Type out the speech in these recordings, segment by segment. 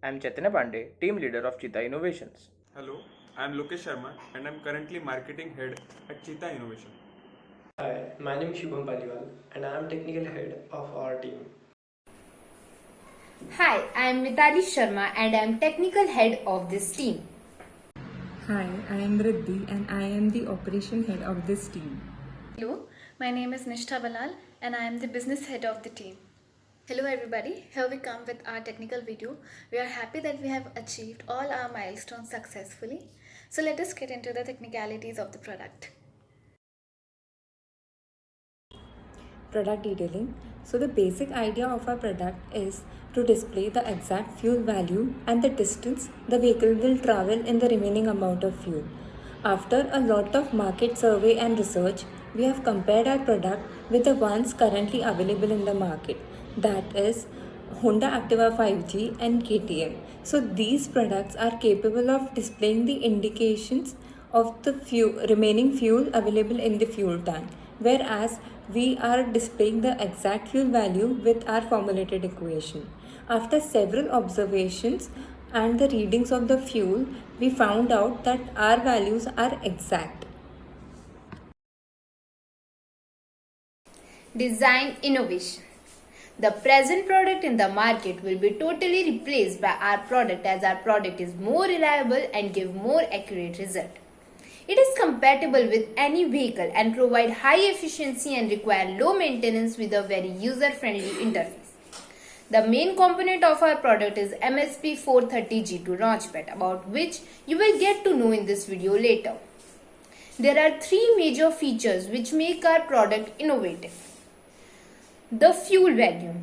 I'm Chaitanya Pandey, team leader of Cheetah Innovations. Hello, I am Lokesh Sharma and I am currently marketing head at Cheetah Innovation. Hi, my name is Shubham Paliwal and I am technical head of our team. Hi, I am Mitali Sharma and I am technical head of this team. Hi, I am Riddhi and I am the operation head of this team. Hello, my name is Nishtha Balal and I am the business head of the team. Hello everybody, here we come with our technical video. We are happy that we have achieved all our milestones successfully. So let us get into the technicalities of the product. Product detailing. So the basic idea of our product is to display the exact fuel value and the distance the vehicle will travel in the remaining amount of fuel. After a lot of market survey and research, we have compared our product with the ones currently available in the market. That is Honda Activa 5G and KTM. So these products are capable of displaying the indications of the remaining fuel available in the fuel tank, whereas we are displaying the exact fuel value with our formulated equation. After several observations and the readings of the fuel, we found out that our values are exact. Design innovation. The present product in the market will be totally replaced by our product as our product is more reliable and give more accurate result. It is compatible with any vehicle and provide high efficiency and require low maintenance with a very user-friendly interface. The main component of our product is MSP 430G2 Launchpad, about which you will get to know in this video later. There are three major features which make our product innovative. The fuel value,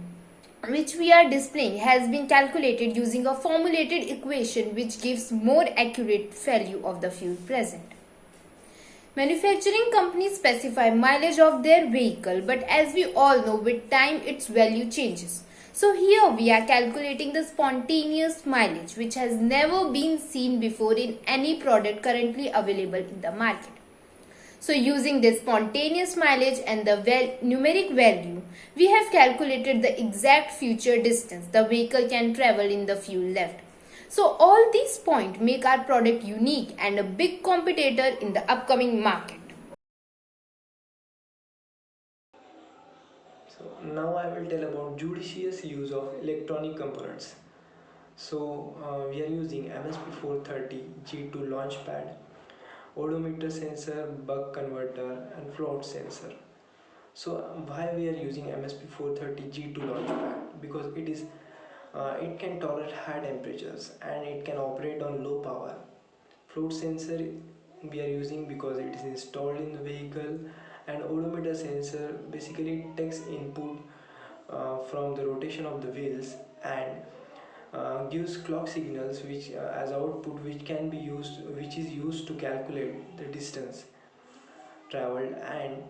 which we are displaying, has been calculated using a formulated equation which gives more accurate value of the fuel present. Manufacturing companies specify mileage of their vehicle, but as we all know, with time its value changes. So here we are calculating the spontaneous mileage, which has never been seen before in any product currently available in the market. So using this spontaneous mileage and the numeric value, we have calculated the exact future distance the vehicle can travel in the fuel left. So all these points make our product unique and a big competitor in the upcoming market. So now I will tell about judicious use of electronic components. So we are using MSP430 G2 Launchpad, odometer sensor, buck converter and float sensor. So why we are using MSP430 G2 Launchpad? Because it can tolerate high temperatures and it can operate on low power. Float sensor we are using because it is installed in the vehicle, and odometer sensor basically takes input from the rotation of the wheels and gives clock signals which as output, which is used to calculate the distance traveled, and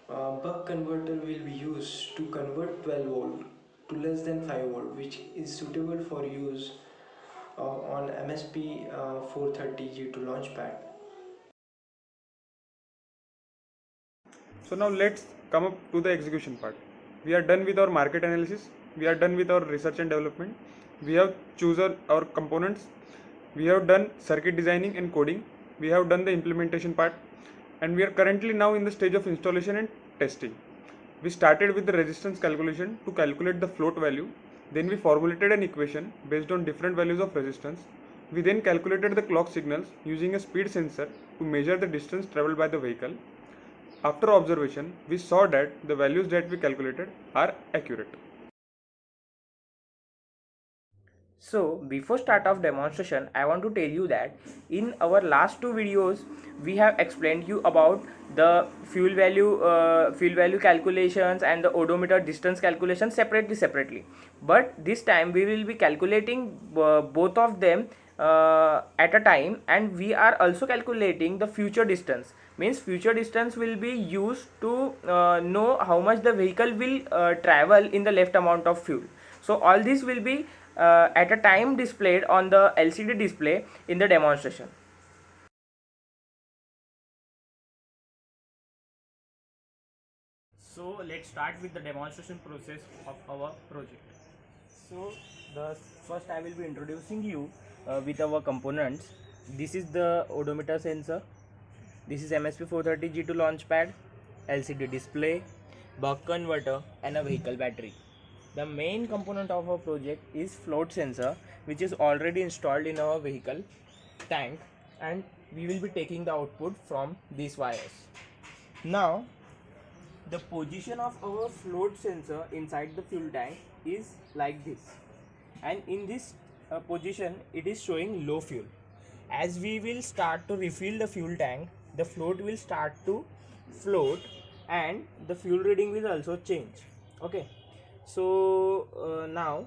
buck converter will be used to convert 12 volt to less than 5 volt, which is suitable for use on MSP 430 G2 Launchpad. So now let's come up to the execution part. We are done with our market analysis. We are done with our research and development. We have chosen our components. We have done circuit designing and coding. We have done the implementation part, and we are currently now in the stage of installation and testing. We started with the resistance calculation to calculate the float value. Then we formulated an equation based on different values of resistance. We then calculated the clock signals using a speed sensor to measure the distance traveled by the vehicle. After observation, we saw that the values that we calculated are accurate. So before start of demonstration, I want to tell you that in our last two videos, we have explained you about the fuel value calculations and the odometer distance calculation separately. But this time we will be calculating both of them at a time, and we are also calculating the future distance. Means future distance will be used to know how much the vehicle will travel in the left amount of fuel. So all this will be at a time displayed on the LCD display in the demonstration. So let's start with the demonstration process of our project. So the first I will be introducing you with our components. This is the odometer sensor. This is MSP 430 G2 launchpad, LCD display, buck converter, and a vehicle battery. The main component of our project is float sensor, which is already installed in our vehicle tank, and we will be taking the output from these wires. Now, the position of our float sensor inside the fuel tank is like this, and in this position it is showing low fuel. As we will start to refill the fuel tank, the float will start to float and the fuel reading will also change. Okay, so now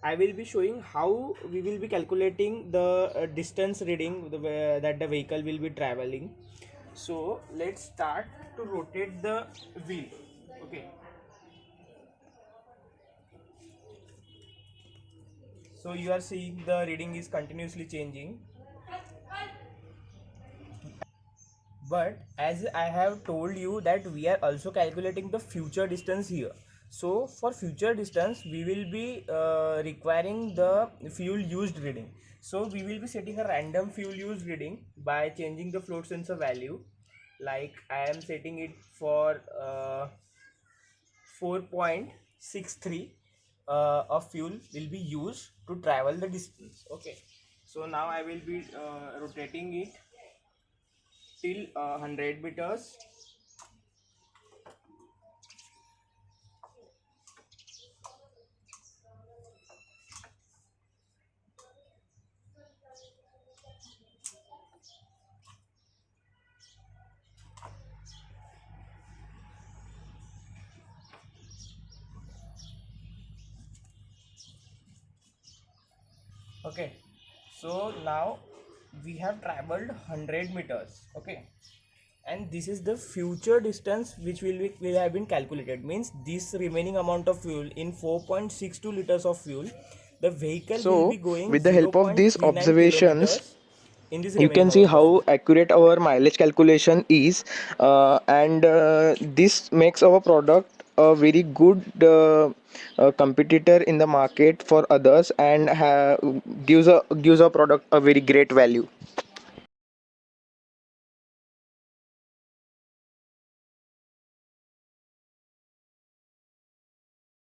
I will be showing how we will be calculating the distance reading that the vehicle will be traveling. So let's start to rotate the wheel. Okay, so you are seeing the reading is continuously changing, but as I have told you that we are also calculating the future distance here. So for future distance we will be requiring the fuel used reading. So we will be setting a random fuel used reading by changing the float sensor value. Like I am setting it for 4.63 of fuel will be used to travel the distance. Okay, so now I will be rotating it till 100 meters. Okay, so now we have traveled 100 meters. Okay, and this is the future distance which will have been calculated. Means this remaining amount of fuel in 4.62 liters of fuel, the vehicle will be So, going with the help of these 0.39 observations, kilometers in this you remaining can see amount of how fuel. accurate our mileage calculation is, and this makes our product a very good competitor in the market for others, and gives our product a very great value.